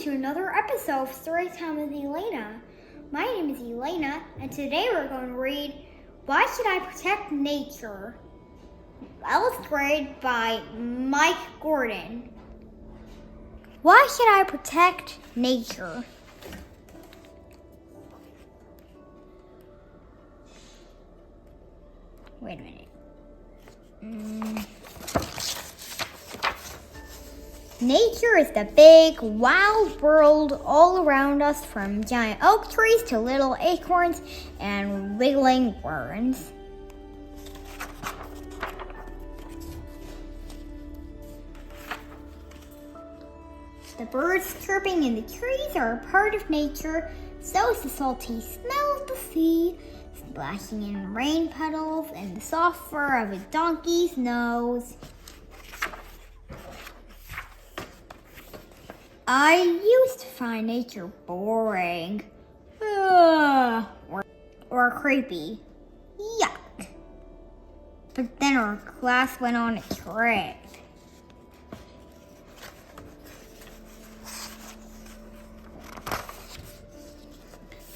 to another episode of Storytime with Elena. My name is Elena, and today we're going to read Why Should I Protect Nature? Illustrated by Mike Gordon. Why should I protect nature? Wait a minute. Nature is the big, wild world all around us, from giant oak trees to little acorns and wiggling worms. The birds chirping in the trees are a part of nature. So is the salty smell of the sea, splashing in rain puddles, and the soft fur of a donkey's nose. I used to find nature boring or creepy. Yuck. But then our class went on a trip.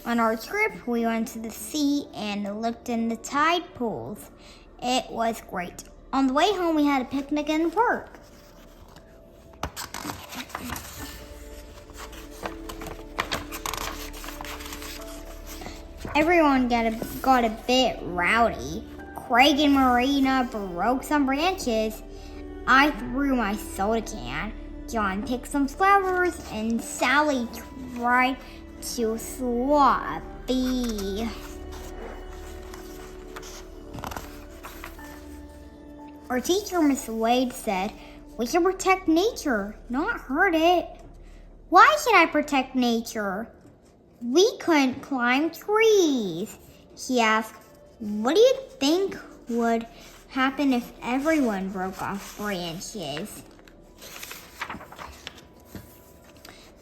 On our trip, we went to the sea and looked in the tide pools. It was great. On the way home, we had a picnic in the park. Everyone got a bit rowdy. Craig and Marina broke some branches. I threw my soda can. John picked some flowers, and Sally tried to swat a bee. Our teacher, Miss Wade, said, "We should protect nature, not hurt it." Why should I protect nature? We couldn't climb trees. She asked, "What do you think would happen if everyone broke off branches?"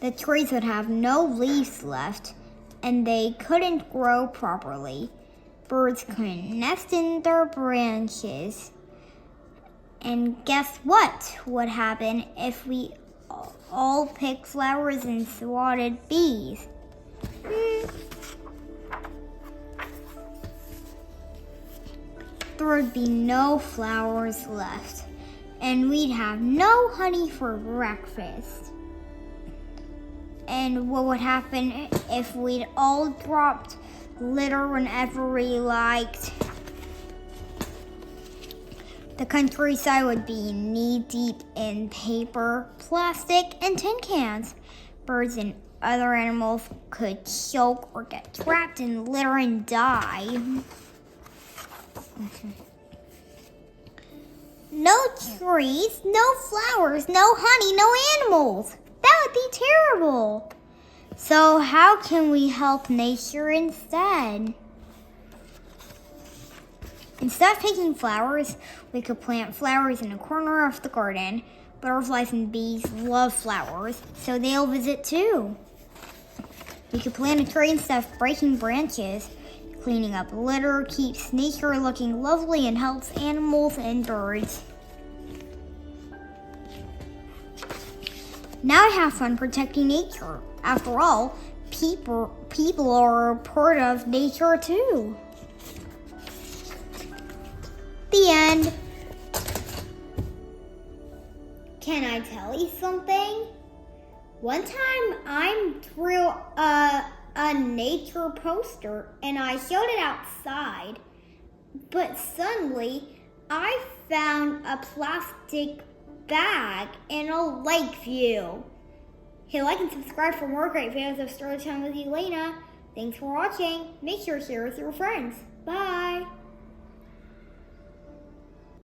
The trees would have no leaves left, and they couldn't grow properly. Birds couldn't nest in their branches. And guess what would happen if we all picked flowers and swatted bees? There would be no flowers left, and we'd have no honey for breakfast. And what would happen if we'd all dropped litter whenever we liked? The countryside would be knee-deep in paper, plastic, and tin cans. Birds and other animals could choke or get trapped in litter and die. No trees, no flowers, no honey, no animals. That would be terrible. So how can we help nature instead? Instead of picking flowers, we could plant flowers in a corner of the garden. Butterflies and bees love flowers, so they'll visit too. We could plant a tree instead of breaking branches. Cleaning up litter keeps nature looking lovely and helps animals and birds. Now I have fun protecting nature. After all, people are a part of nature too. The end. Can I tell you something? One time I drew a nature poster and I showed it outside, but suddenly I found a plastic bag in a lake view. Hey, like and subscribe for more great videos of Storytime with Elena. Thanks for watching. Make sure to share with your friends. Bye.